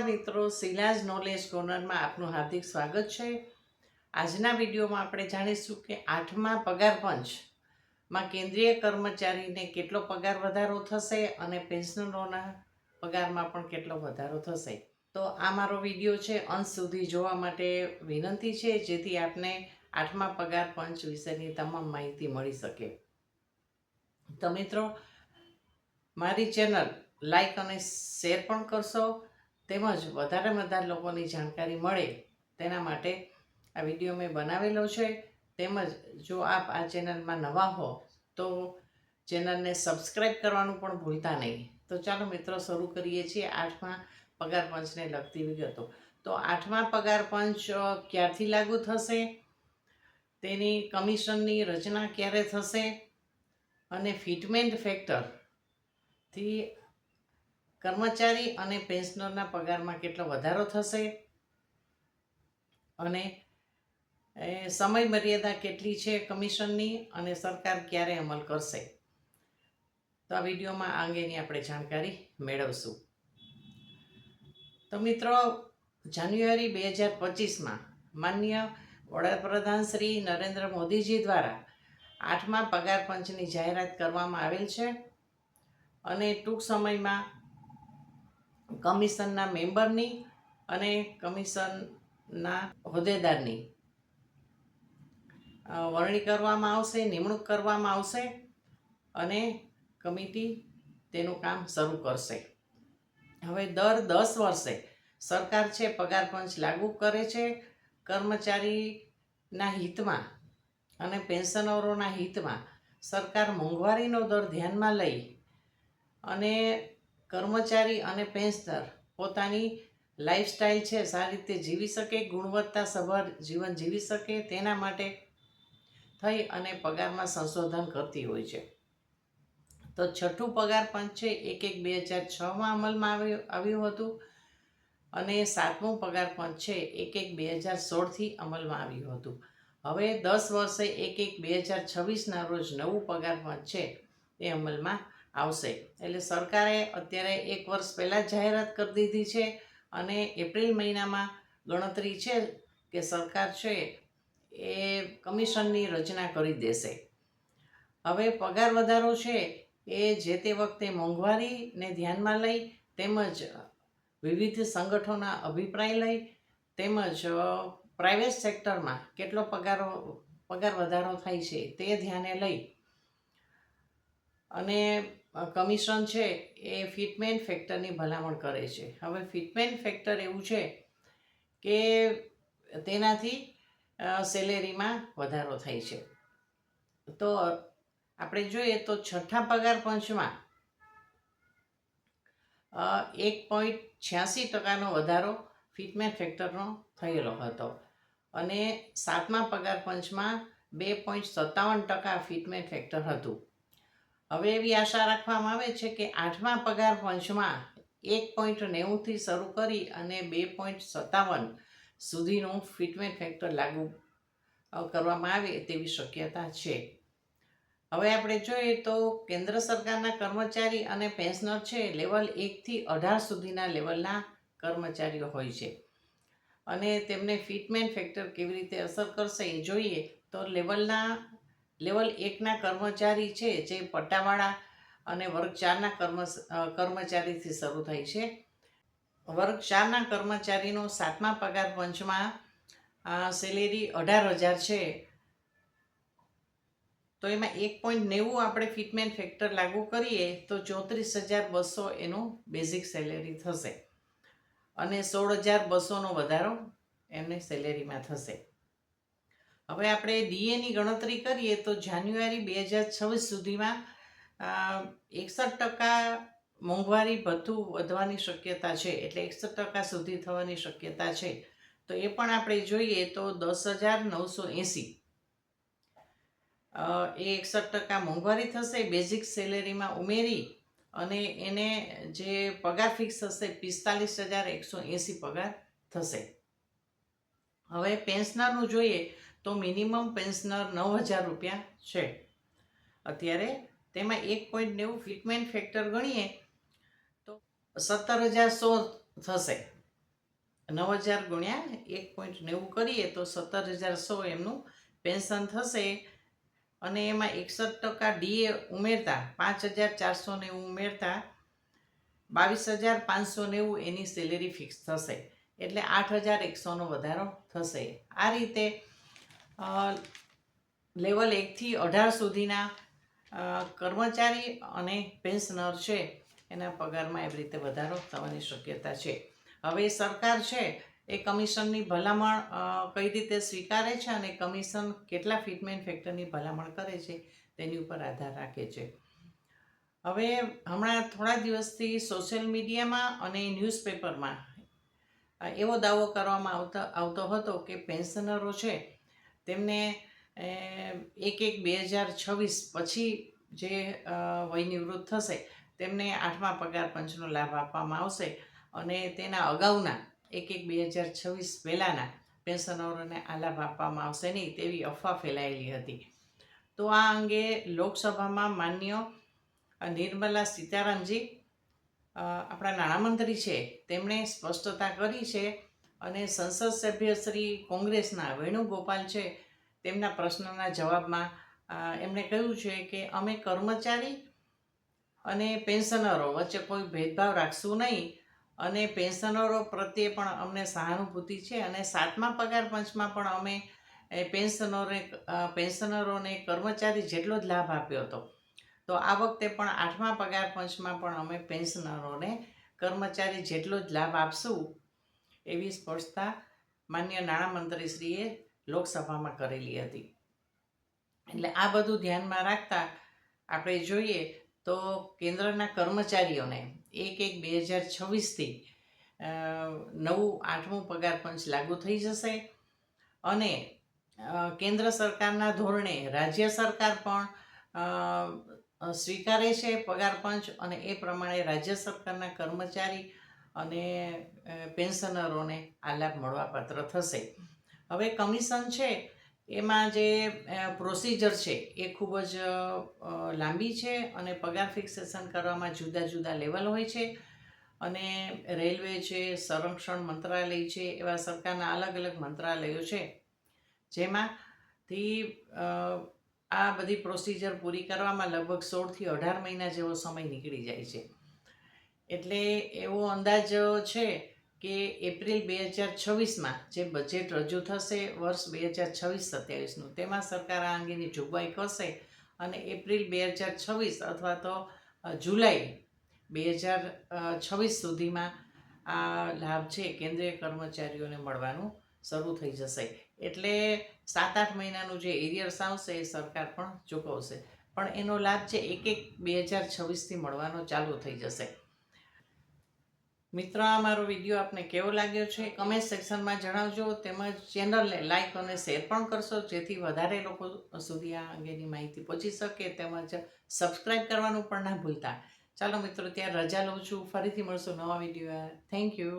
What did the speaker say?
મિત્રો, શિલાજ નોલેજ કોર્નરમાં આપનું હાર્દિક સ્વાગત છે। આજના વિડીયોમાં આપણે જાણીશું કે 8મા પગાર પંચમાં કેન્દ્રીય કર્મચારીને કેટલો પગાર વધારો થશે અને પેન્શનરોના પગારમાં પણ કેટલો વધારો થશે। તો આ મારો વિડીયો છે, અંત સુધી જોવા માટે વિનંતી છે, જેથી આપને 8મા પગાર પંચ વિશેની તમામ માહિતી મળી શકે। તો મિત્રો, મારી ચેનલ લાઈક અને શેર પણ કરશો, તેમજ વધારે લોકોની જાણકારી મળે તેના માટે આ વિડીયો મેં બનાવેલો છે। તેમજ જો આપ આ ચેનલમાં નવા હો તો ચેનલને સબસ્ક્રાઈબ કરવાનું પણ ભૂલતા નહીં। તો ચાલો મિત્રો, શરૂ કરીએ છીએ 8મા પગાર પંચને લગતી વિગતો। તો 8મા પગાર પંચ ક્યારથી લાગુ થશે, તેની કમિશનની રચના ક્યારે થશે અને ફિટમેન્ટ ફેક્ટરથી કર્મચારી અને પેન્શનરના પગારમાં કેટલો વધારો થશે અને સમય મર્યાદા કેટલી છે કમિશનની અને સરકાર ક્યારે અમલ કરશે, તો આ વિડીયોમાં આ અંગેની આપણે જાણકારી મેળવશું। તો મિત્રો, જાન્યુઆરી 2025માં માનનીય વડાપ્રધાન શ્રી નરેન્દ્ર મોદીજી દ્વારા 8મા પગાર પંચની જાહેરાત કરવામાં આવેલ છે અને ટૂંક સમયમાં કમિશનના મેમ્બરની અને કમિશનના હોદ્દેદારની વરણી કરવામાં આવશે, નિમણૂક કરવામાં આવશે અને કમિટી તેનું કામ શરૂ કરશે। હવે દર 10 વર્ષે સરકાર છે પગાર પંચ લાગુ કરે છે કર્મચારીના હિતમાં અને પેન્શનરોના હિતમાં। સરકાર મોંઘવારીનો દર ધ્યાનમાં લઈ અને કર્મચારી અને પેન્શનર પોતાની લાઈફસ્ટાઈલ છે સારી રીતે જીવી શકે, ગુણવત્તાસભર જીવન જીવી શકે, તેના માટે થઈ અને પગારમાં સંશોધન કરતી હોય છે। તો 6થું પગાર પંચ છે 1/1/2006માં અમલમાં આવ્યું હતું અને 7મું પગાર પંચ છે 1/1/2016થી અમલમાં આવ્યું હતું। હવે 10 વર્ષે 1/1/2026ના રોજ નવું પગાર પંચ છે એ અમલમાં આવશે। એટલે સરકારે અત્યારે 1 વર્ષ પહેલાં જાહેરાત કરી દીધી છે અને એપ્રિલ મહિનામાં ગણતરી છે કે સરકાર છે એ કમિશનની રચના કરી દેશે। હવે પગાર વધારો છે એ જે તે વખતે મોંઘવારીને ધ્યાનમાં લઈ તેમજ વિવિધ સંગઠનોના અભિપ્રાય લઈ તેમજ પ્રાઇવેટ સેક્ટરમાં કેટલો પગાર વધારો થાય છે તે ધ્યાને લઈ અને કમિશન છે એ ફિટમેન્ટ ફેક્ટરની ભલામણ કરે છે। હવે ફિટમેન્ટ ફેક્ટર એવું છે કે તેનાથી સેલેરીમાં વધારો થાય છે। તો આપણે જોઈએ તો 6થા પગાર પંચમાં 1.86% વધારો ફિટમેન્ટ ફેક્ટરનો થયેલો હતો અને 7મા પગાર પંચમાં 2.57% ફિટમેન્ટ ફેક્ટર હતું। હવે એવી આશા રાખવામાં આવે છે કે 8મા પગાર પંચમાં 1.90થી શરૂ કરી અને 2.57 સુધીનું ફિટમેન્ટ ફેક્ટર લાગુ કરવામાં આવે તેવી શક્યતા છે। હવે આપણે જોઈએ તો કેન્દ્ર સરકારના કર્મચારી અને પેન્શનર છે લેવલ 1થી 18 સુધીના લેવલના કર્મચારીઓ હોય છે અને તેમને ફિટમેન્ટ ફેક્ટર કેવી રીતે અસર કરશે એ જોઈએ તો લેવલ 1ના કર્મચારી છે જે પટ્ટાવાળા અને વર્ગ 4ના કર્મચારીથી શરૂ થાય છે। વર્ગ 4ના કર્મચારીનો 7મા પગાર પંચમાં સેલેરી 18,000 છે, તો એમાં 1.90 આપણે ફિટમેન્ટ ફેક્ટર લાગુ કરીએ તો 34,200 એનું બેઝિક સેલેરી થશે અને 16,200નો વધારો એમને સેલેરીમાં થશે। હવે આપણે ડીએની ગણતરી કરીએ તો જાન્યુઆરી 2026 સુધીમાં 61% મોંઘવારી ભથ્થું વધવાની શક્યતા છે, એટલે 61% સુધી થવાની શક્યતા છે। તો એ પણ આપણે જોઈએ તો 10,980 એ 61% મોંઘવારી થશે બેઝિક સેલેરીમાં ઉમેરી અને એને જે પગાર ફિક્સ થશે 45,180 પગાર થશે। હવે પેન્શનરનું જોઈએ તો મિનિમમ પેન્શનર 9,000 રૂપિયા છે અત્યારે, તેમાં 1.90 ફિટમેન્ટ ફેક્ટર ગણીએ તો 17,100 થશે 9,000 ગુણ્યા 1.90 કરીએ તો 17,100 એમનું પેન્શન થશે. અને એમાં 61% ડીએ ઉમેરતા 5,490 ઉમેરતા 22,590 એની સેલેરી ફિક્સ થશે. એટલે 8,100નો વધારો થશે. આ રીતે લેવલ 1થી 18 સુધીના કર્મચારી અને પેન્શનર છે એના પગારમાં એવી રીતે વધારો થવાની શક્યતા છે. હવે સરકાર છે એ કમિશનની ભલામણ કઈ રીતે સ્વીકારે છે અને કમિશન કેટલા ફિટમેન્ટ ફેક્ટરની ભલામણ કરે છે તેની ઉપર આધાર રાખે છે. હવે હમણાં થોડા દિવસથી સોશિયલ મીડિયામાં અને ન્યૂઝપેપરમાં એવો દાવો કરવામાં આવતો હતો કે પેન્શનરો છે તેમને 1/1/2026 પછી જે વયનિવૃત્ત થશે તેમને 8મા પગાર પંચનો લાભ આપવામાં આવશે અને તેના અગાઉના 1/1/2026 પહેલાંના પેન્શનરોને આ લાભ આપવામાં આવશે નહીં તેવી અફવા ફેલાયેલી હતી. તો આ અંગે લોકસભામાં માન્ય નિર્મલા સીતારામજી આપણા નાણામંત્રી છે તેમણે સ્પષ્ટતા કરી છે અને સંસદ સભ્ય શ્રી કોંગ્રેસના વેણુગોપાલ છે તેમના પ્રશ્નના જવાબમાં એમણે કહ્યું છે કે અમે કર્મચારી અને પેન્શનરો વચ્ચે કોઈ ભેદભાવ રાખશું નહીં અને પેન્શનરો પ્રત્યે પણ અમને સહાનુભૂતિ છે અને 7મા પગાર પંચમાં પણ અમે પેન્શનરોને કર્મચારી જેટલો જ લાભ આપ્યો હતો. તો આ વખતે પણ 8મા પગાર પંચમાં પણ અમે પેન્શનરોને કર્મચારી જેટલો જ લાભ આપશું એવી સ્પષ્ટતા માન્ય નાણામંત્રીશ્રીએ લોકસભામાં કરેલી હતી. એટલે આ બધું ધ્યાનમાં રાખતા આપણે જોઈએ તો કેન્દ્રના કર્મચારીઓને 1/1/2026થી નવું 8મું પગાર પંચ લાગુ થઈ જશે અને કેન્દ્ર સરકારના ધોરણે રાજ્ય સરકાર પણ સ્વીકારે છે પગાર પંચ અને એ પ્રમાણે રાજ્ય સરકારના કર્મચારી અને પેન્શનરોને આ લાભ મળવાપાત્ર થશે. હવે કમિશન છે એમાં જે પ્રોસિજર છે એ ખૂબ જ લાંબી છે અને પગાર ફિક્સેશન કરવામાં જુદા જુદા લેવલ હોય છે અને રેલવે છે, સંરક્ષણ મંત્રાલય છે, એવા સરકારના અલગ અલગ મંત્રાલયો છે જેમાંથી આ બધી પ્રોસિજર પૂરી કરવામાં લગભગ 16થી 18 મહિના જેવો સમય નીકળી જાય છે. એટલે એવો અંદાજ છે કે એપ્રિલ 2026માં જે બજેટ રજૂ થશે વર્ષ 2026-27નું તેમાં સરકાર આ અંગેની જોગવાઈ કરશે અને એપ્રિલ 2026 અથવા તો જુલાઈ 2026 સુધીમાં આ લાભ છે કેન્દ્રીય કર્મચારીઓને મળવાનું શરૂ થઈ જશે. એટલે 7-8 મહિનાનું જે એરિયર્સ આવશે એ સરકાર પણ ચૂકવશે પણ એનો લાભ છે 1/1/2026થી મળવાનો ચાલુ થઈ જશે. મિત્રો, આ મારો વિડીયો આપને કેવો લાગ્યો છે કમેન્ટ સેક્શનમાં જણાવજો. તેમજ ચેનલને લાઈક અને શેર પણ કરશો જેથી વધારે લોકો સુધી આ અંગેની માહિતી પહોંચી શકે. તેમજ સબસ્ક્રાઈબ કરવાનું પણ ના ભૂલતા. ચાલો મિત્રો, ત્યાં રજા લઉં છું. ફરીથી મળશું નવા વિડીયો. Thank you.